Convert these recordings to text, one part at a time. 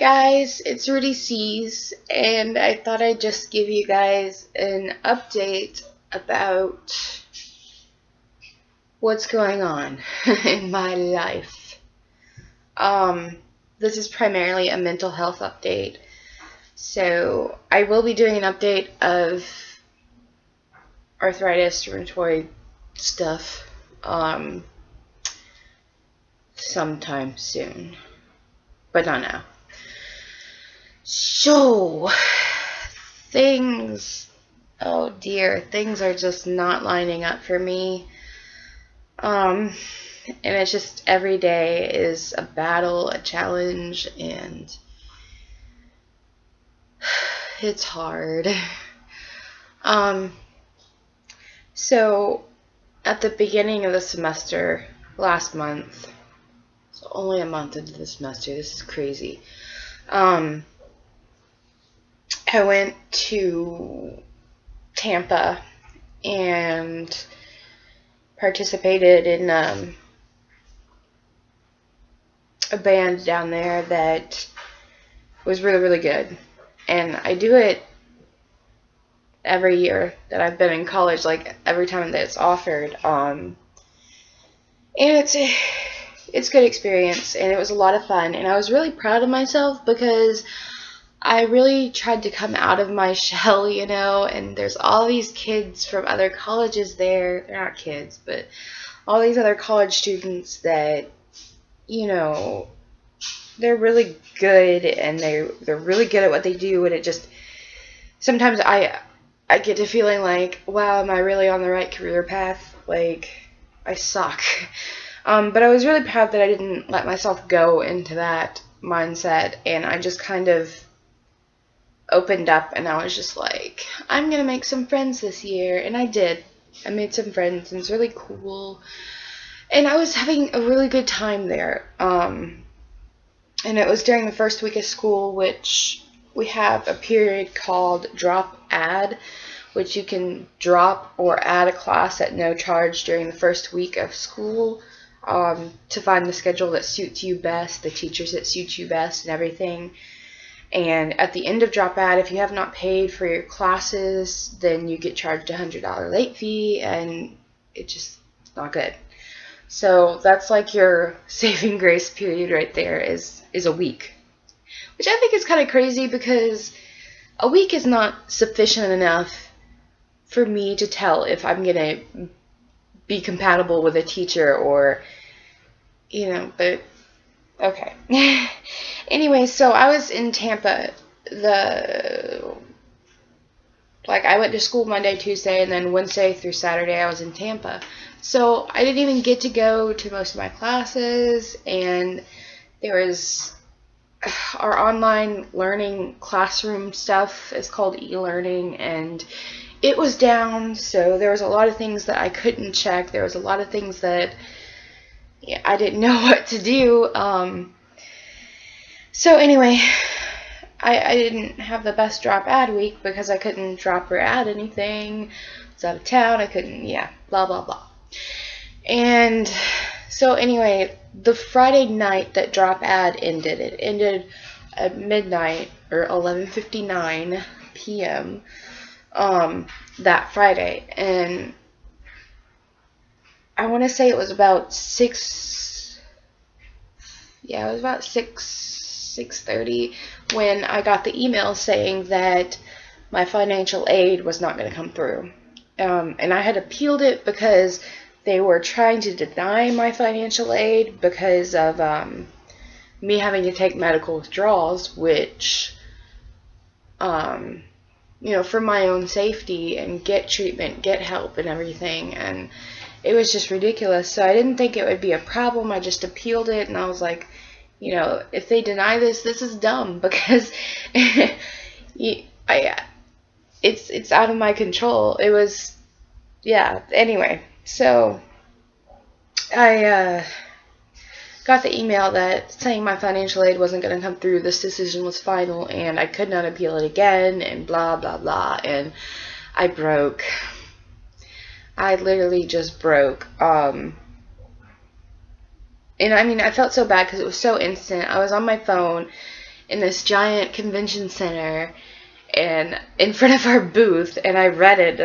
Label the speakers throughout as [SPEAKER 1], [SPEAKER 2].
[SPEAKER 1] guys, it's Rudy C's, and I thought I'd just give you guys an update about what's going on in my life. This is primarily a mental health update, so I will be doing an update of arthritis, rheumatoid stuff, sometime soon, but not now. So, oh dear, things are just not lining up for me. And it's just every day is a battle, a challenge, and it's hard. So at the beginning of the semester, last month, so only a month into the semester, this is crazy. I went to Tampa and participated in a band down there that was really, really good. And I do it every year that I've been in college, like every time that it's offered. And it's a good experience, and it was a lot of fun. And I was really proud of myself because I really tried to come out of my shell, and there's all these kids from other colleges there. They're not kids, but all these other college students that, they're really good, and they're really good at what they do, and it just, sometimes I get to feeling like, wow, am I really on the right career path? Like, I suck. But I was really proud that I didn't let myself go into that mindset, and I just kind of opened up, and I was just like, I'm gonna make some friends this year, and I did. I made some friends, and it's really cool, and I was having a really good time there. And it was during the first week of school, which we have a period called drop add, which you can drop or add a class at no charge during the first week of school, to find the schedule that suits you best, the teachers that suit you best, and everything. And at the end of drop add, if you have not paid for your classes, then you get charged a $100 late fee, and it's not good. So that's like your saving grace period right there is a week, which I think is kind of crazy because a week is not sufficient enough for me to tell if I'm going to be compatible with a teacher or, but okay. Anyway, so I was in Tampa. I went to school Monday, Tuesday, and then Wednesday through Saturday I was in Tampa. So I didn't even get to go to most of my classes, and there was our online learning classroom stuff is called e-learning, and it was down, so there was a lot of things that I couldn't check. There was a lot of things that I didn't know what to do. So anyway, I didn't have the best drop add week because I couldn't drop or add anything. I was out of town. I couldn't, blah, blah, blah. And so anyway, the Friday night that drop add ended, it ended at midnight or 11:59 p.m. That Friday. And I want to say it was about 6:30 when I got the email saying that my financial aid was not going to come through. And I had appealed it because they were trying to deny my financial aid because of me having to take medical withdrawals, which, for my own safety and get treatment, get help and everything. And it was just ridiculous. So I didn't think it would be a problem. I just appealed it, and I was like, if they deny this is dumb because it's out of my control. It was, anyway. So I got the email saying my financial aid wasn't going to come through. This decision was final, and I could not appeal it again, and blah, blah, blah. And I broke. I literally just broke. And I mean, I felt so bad because it was so instant. I was on my phone, in this giant convention center and in front of our booth, and I read it.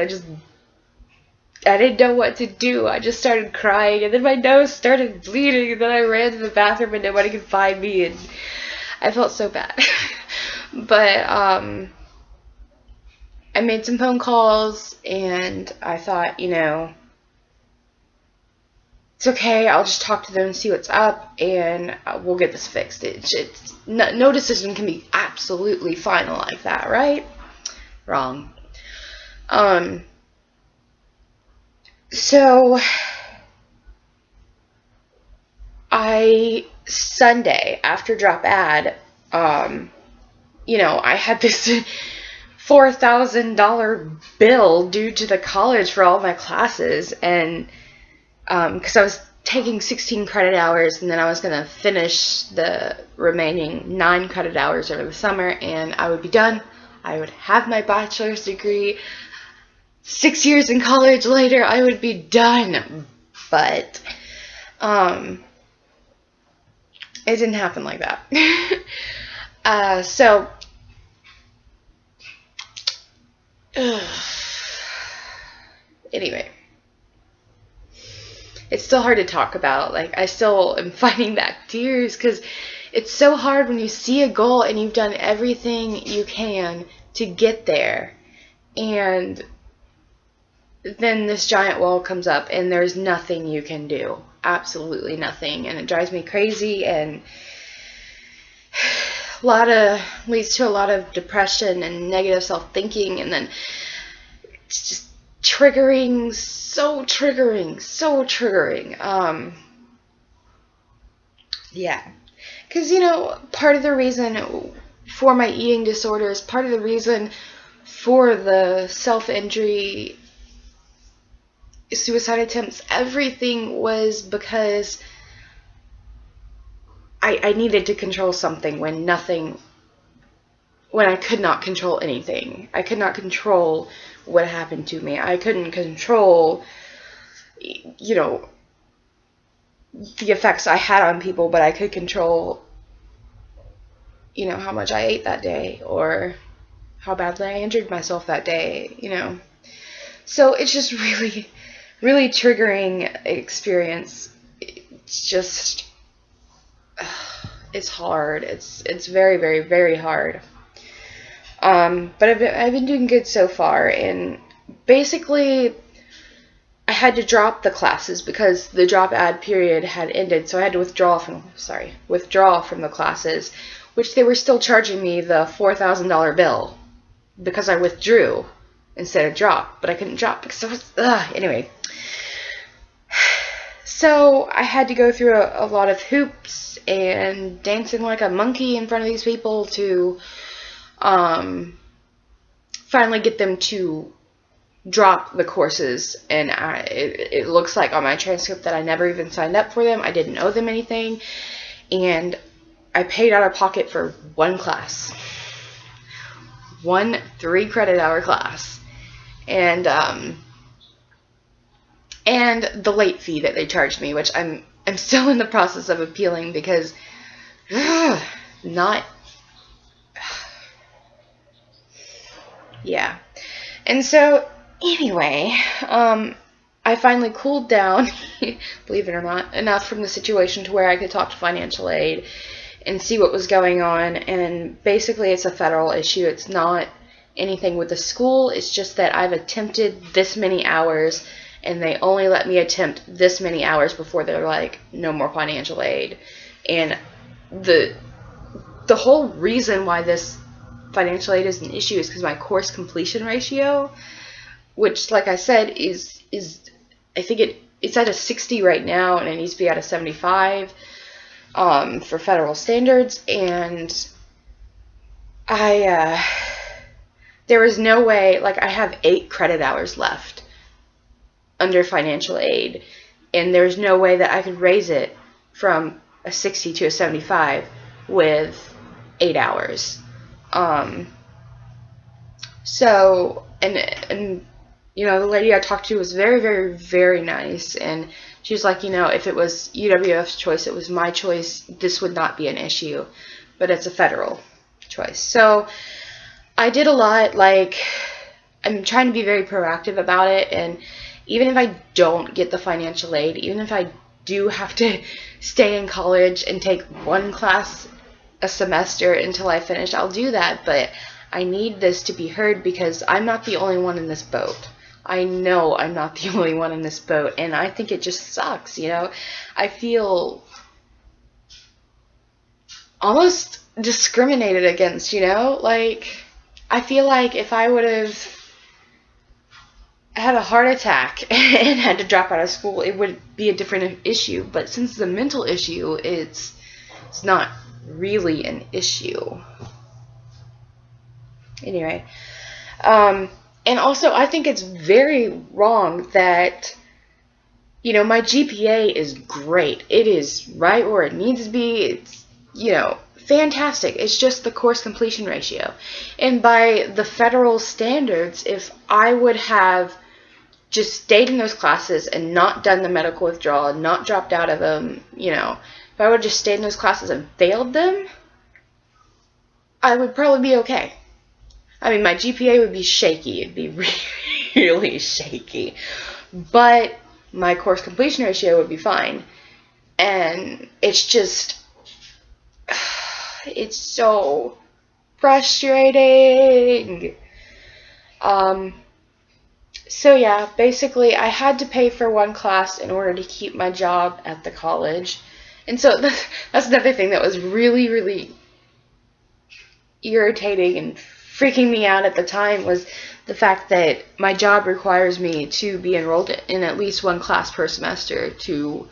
[SPEAKER 1] I didn't know what to do. I just started crying, and then my nose started bleeding, and then I ran to the bathroom and nobody could find me, and I felt so bad. But I made some phone calls, and I thought, you know, it's okay, I'll just talk to them and see what's up, and we'll get this fixed. No decision can be absolutely final like that, right? Wrong. So Sunday after drop ad, you know, I had this $4,000 bill due to the college for all my classes, and because I was taking 16 credit hours, and then I was going to finish the remaining 9 credit hours over the summer, and I would be done. I would have my bachelor's degree. 6 years in college later, I would be done. But it didn't happen like that. Anyway, it's still hard to talk about. Like, I still am fighting back tears because it's so hard when you see a goal and you've done everything you can to get there, and then this giant wall comes up and there's nothing you can do. Absolutely nothing. And it drives me crazy, and leads to a lot of depression and negative self-thinking, and then it's just triggering, so triggering. Yeah. Because, you know, part of the reason for my eating disorders, part of the reason for the self-injury, suicide attempts, everything was because I needed to control something when I could not control anything. I could not control what happened to me. I couldn't control, you know, the effects I had on people, but I could control, you know, how much I ate that day, or how badly I injured myself that day, you know. So it's just really, really triggering experience. It's just, it's hard. It's very, very, very hard. But I've been doing good so far, and basically I had to drop the classes because the drop ad period had ended, so I had to withdraw from the classes, which they were still charging me the $4,000 bill because I withdrew instead of drop, but I couldn't drop because I was, anyway. So I had to go through a lot of hoops and dancing like a monkey in front of these people to finally get them to drop the courses, and it looks like on my transcript that I never even signed up for them. I didn't owe them anything, and I paid out of pocket for one class, one 3 credit hour class, and the late fee that they charged me, which I'm still in the process of appealing because yeah. And so anyway, I finally cooled down, believe it or not, enough from the situation to where I could talk to financial aid and see what was going on. And basically it's a federal issue. It's not anything with the school. It's just that I've attempted this many hours, and they only let me attempt this many hours before they're like, no more financial aid. And the whole reason why this financial aid is an issue is because my course completion ratio, which, like I said, is I think it's at a 60 right now, and it needs to be at a 75 for federal standards. And there was no way, like, I have 8 credit hours left under financial aid, and there's no way that I could raise it from a 60 to a 75 with 8 hours. So, and you know, the lady I talked to was very, very, very nice, and she was like, you know, if it was UWF's choice, it was my choice, this would not be an issue, but it's a federal choice. So I did a lot, like, I'm trying to be very proactive about it, and even if I don't get the financial aid, even if I do have to stay in college and take one class a semester until I finish, I'll do that, but I need this to be heard because I'm not the only one in this boat. I know I'm not the only one in this boat, and I think it just sucks, you know? I feel almost discriminated against, you know? Like, I feel like if I would have had a heart attack and had to drop out of school, it would be a different issue. But since it's a mental issue, it's not really an issue. Anyway, and also I think it's very wrong that, you know, my GPA is great. It is right where it needs to be. It's, you know, fantastic. It's just the course completion ratio. And by the federal standards, if I would have just stayed in those classes and not done the medical withdrawal and not dropped out of them, you know, if I would have just stayed in those classes and failed them, I would probably be okay. I mean, my GPA would be shaky. It'd be really shaky. But my course completion ratio would be fine. And it's just, it's so frustrating. So yeah, basically I had to pay for one class in order to keep my job at the college. And so that's another thing that was really, really irritating and freaking me out at the time, was the fact that my job requires me to be enrolled in at least one class per semester to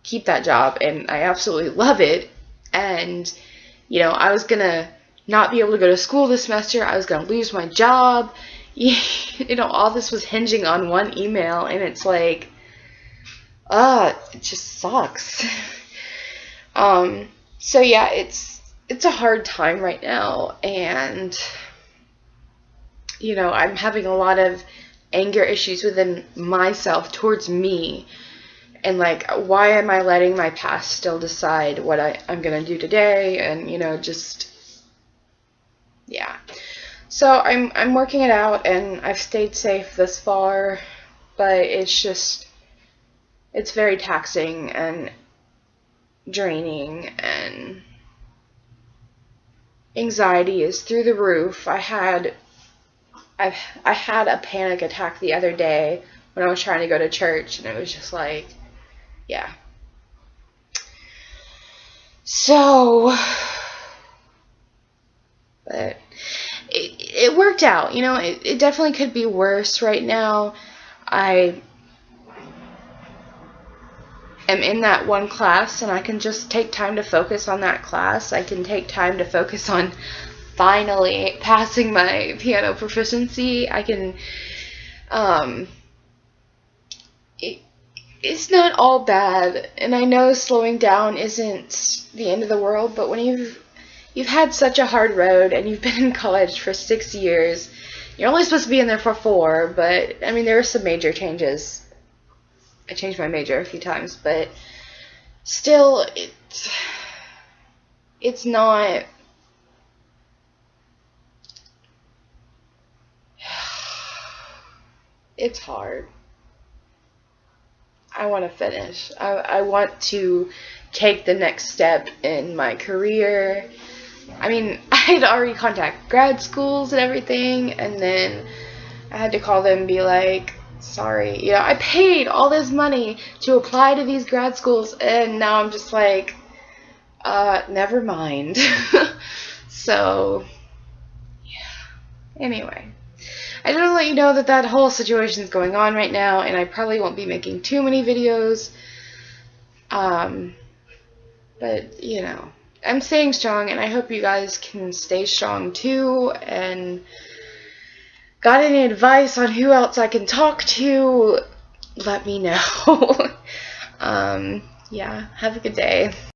[SPEAKER 1] keep that job, and I absolutely love it. And, you know, I was gonna not be able to go to school this semester. I was gonna lose my job. You know, all this was hinging on one email, and it's like, it just sucks. So yeah, it's a hard time right now, and, you know, I'm having a lot of anger issues within myself towards me, and like, why am I letting my past still decide what I'm gonna do today? And, you know, just, yeah. So I'm working it out, and I've stayed safe this far, but it's just, it's very taxing and draining, and anxiety is through the roof. I had a panic attack the other day when I was trying to go to church, and it was just like, yeah. So, but it worked out, you know. It definitely could be worse right now. I am in that one class, and I can just take time to focus on that class. I can take time to focus on finally passing my piano proficiency. I can, it's not all bad, and I know slowing down isn't the end of the world, but when you've had such a hard road, and you've been in college for 6 years, you're only supposed to be in there for 4, but, I mean, there were some major changes. I changed my major a few times, but still, it's not, it's hard. I want to finish. I want to take the next step in my career. I mean, I had already contacted grad schools and everything, and then I had to call them and be like, sorry, you know, I paid all this money to apply to these grad schools, and now I'm just like, never mind. So, yeah. Anyway, I just want to let you know that that whole situation is going on right now, and I probably won't be making too many videos. But, you know, I'm staying strong, and I hope you guys can stay strong too. And got any advice on who else I can talk to, let me know. Yeah, have a good day.